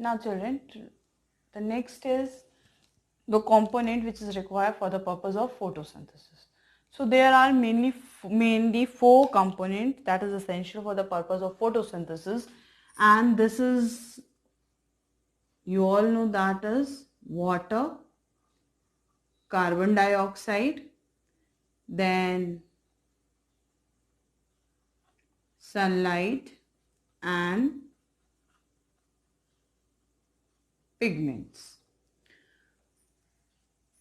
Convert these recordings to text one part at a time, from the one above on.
Now children, the next is the component which is required for the purpose of photosynthesis. So there are mainly four components that is essential for the purpose of photosynthesis, and this is, you all know, that is water, carbon dioxide, then sunlight and pigments.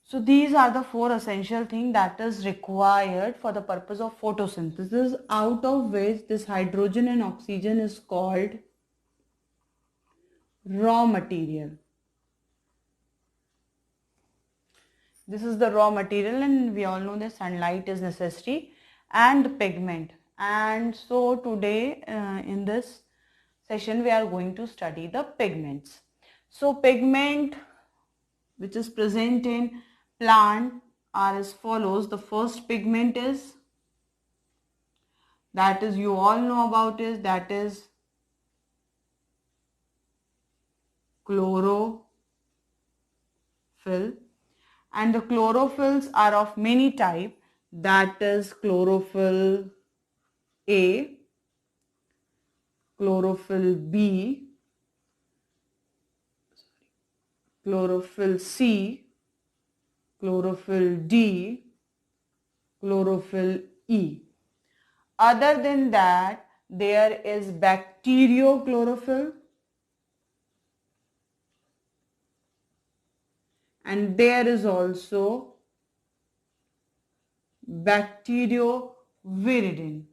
So these are the four essential things that is required for the purpose of photosynthesis, out of which this hydrogen and oxygen is called raw material. This is the raw material, and we all know that sunlight is necessary and pigment. And so today in this session we are going to study the pigments. So pigment which is present in plant are as follows. The first pigment is, that is, you all know about it, that is chlorophyll, and the chlorophylls are of many type, that is chlorophyll A, chlorophyll B, chlorophyll C, chlorophyll D, chlorophyll E. Other than that, there is bacteriochlorophyll, and there is also bacterioviridin.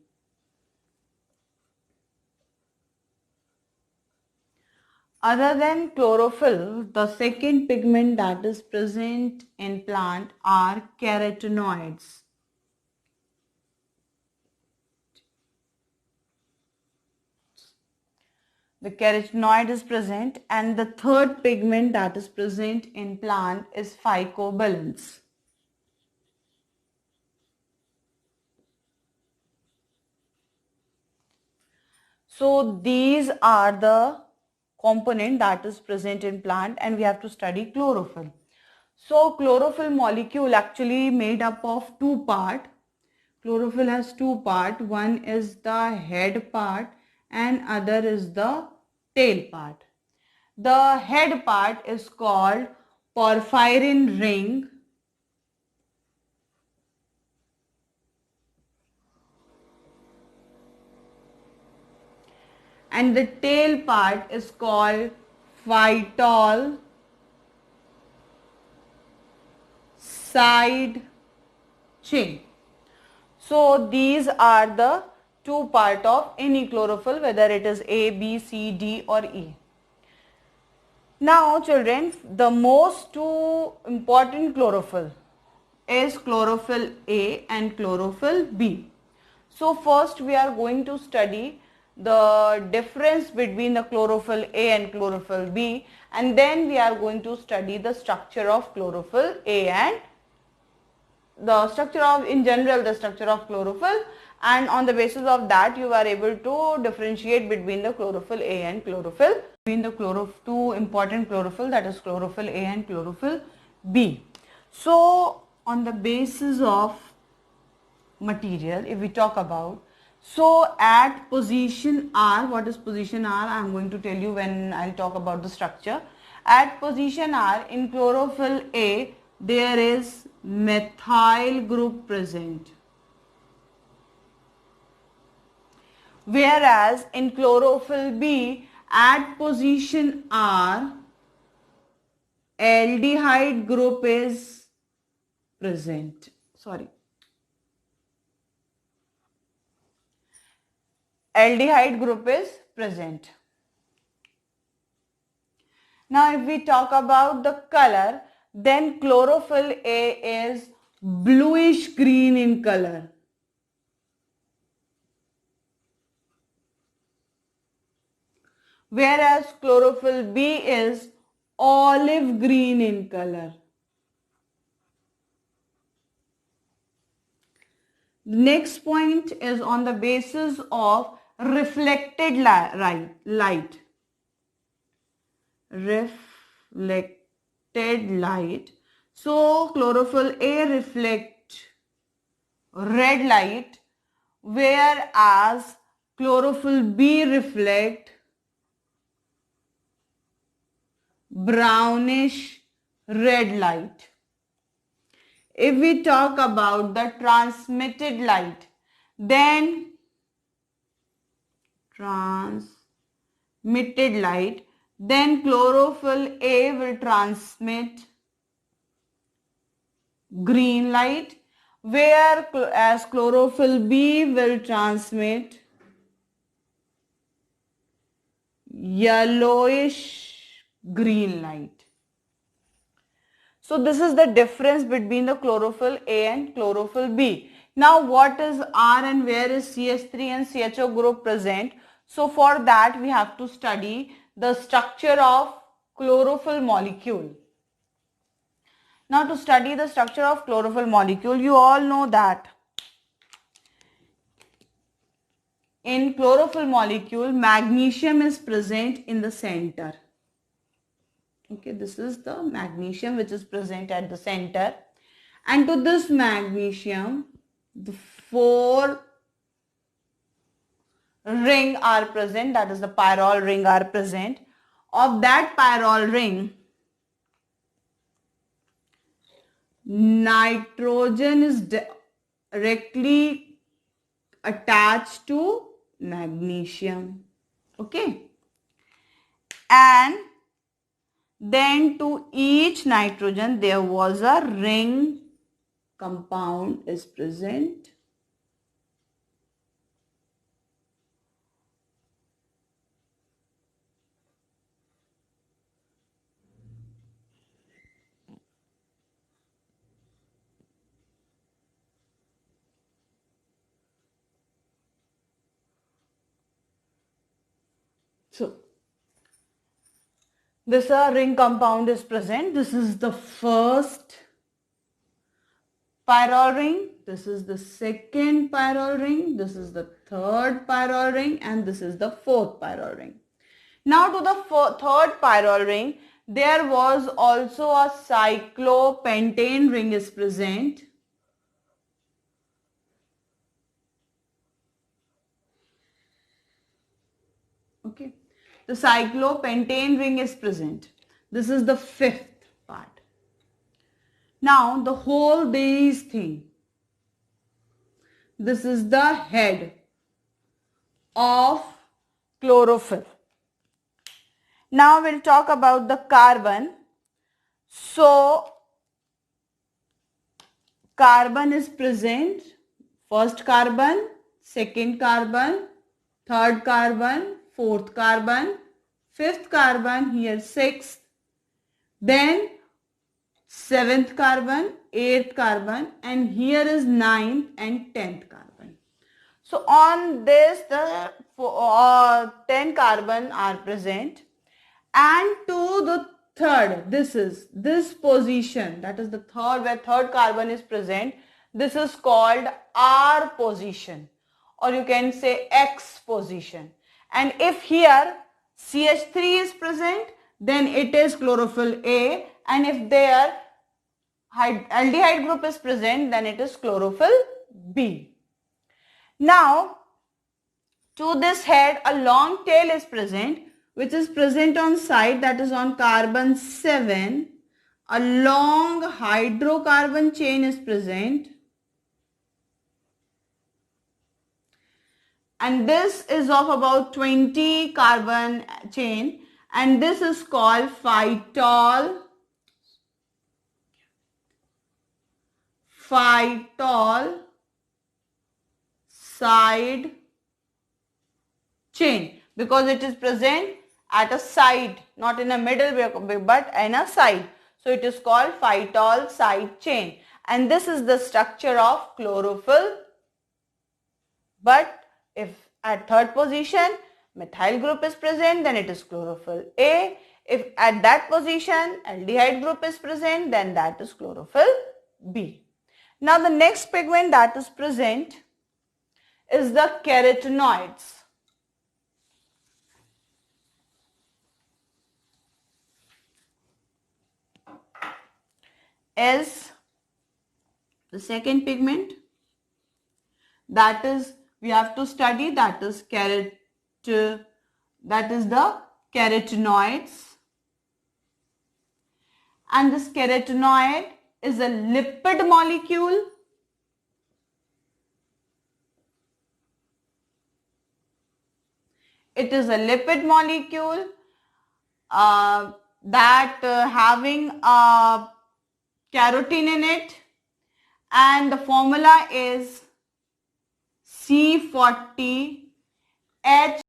Other than chlorophyll, the second pigment that is present in plant are carotenoids. The carotenoid is present, and the third pigment that is present in plant is phycobilins. So these are the component that is present in plant, and we have to study chlorophyll. So chlorophyll molecule actually made up of two part. Chlorophyll has two part. One is the head part and other is the tail part. The head part is called porphyrin ring, and the tail part is called phytol side chain. So these are the two part of any chlorophyll, whether it is A, B, C, D or E. Now children, the most two important chlorophyll is chlorophyll A and chlorophyll B. So first we are going to study the difference between the chlorophyll A and chlorophyll B, and then we are going to study the structure of chlorophyll A and the structure of, in general, the structure of chlorophyll, and on the basis of that you are able to differentiate between the chlorophyll A and chlorophyll, between the two important chlorophyll, that is chlorophyll A and chlorophyll B. So on the basis of material, if we talk about, so at position R, what is position R? I am going to tell you when I will talk about the structure. At position R, in chlorophyll A, there is methyl group present, whereas in chlorophyll B, at position R, aldehyde group is present. Aldehyde group is present. Now if we talk about the color, then chlorophyll A is bluish green in color, whereas chlorophyll B is olive green in color. The next point is on the basis of reflected light. reflected light. So chlorophyll A reflect red light, whereas chlorophyll B reflect brownish red light. If we talk about the transmitted light, then chlorophyll A will transmit green light, whereas chlorophyll B will transmit yellowish green light. So this is the difference between the chlorophyll A and chlorophyll B. Now what is R and where is CH3 and CHO group present? So for that we have to study the structure of chlorophyll molecule. Now to study the structure of chlorophyll molecule, you all know that in chlorophyll molecule magnesium is present in the center. Okay, this is the magnesium which is present at the center, and to this magnesium the 4 ring are present, that is the pyrrole ring are present. Of that pyrrole ring, nitrogen is directly attached to magnesium. Okay, and then to each nitrogen there was a ring compound is present. So this ring compound is present. This is the first pyrrole ring, this is the second pyrrole ring, this is the third pyrrole ring, and this is the fourth pyrrole ring. Now to the third pyrrole ring, there was also a cyclopentane ring is present. Okay, the cyclopentane ring is present. This is the fifth part. Now the whole these thing, this is the head of chlorophyll. Now we'll talk about the carbon. So carbon is present, first carbon, second carbon, third carbon, fourth carbon, fifth carbon, here sixth, then seventh carbon, eighth carbon, and here is ninth and 10th carbon. So on this the 10 carbon are present, and to the third, this is this position, that is the third, where third carbon is present, this is called R position, or you can say X position. And if here CH3 is present, then it is chlorophyll A, and if there aldehyde group is present, then it is chlorophyll B. Now to this head a long tail is present, which is present on side, that is on carbon 7. A long hydrocarbon chain is present, and this is of about 20 carbon chain, and this is called phytol side chain, because it is present at a side, not in a middle but in a side. So it is called phytol side chain, and this is the structure of chlorophyll. But if at third position methyl group is present, then it is chlorophyll A. If at that position aldehyde group is present, then that is chlorophyll B. Now the next pigment that is present is the carotenoids. is the second pigment that is we have to study, that is the carotenoids. And this carotenoid is a lipid molecule. It is a lipid molecule that having a carotene in it, and the formula is C40H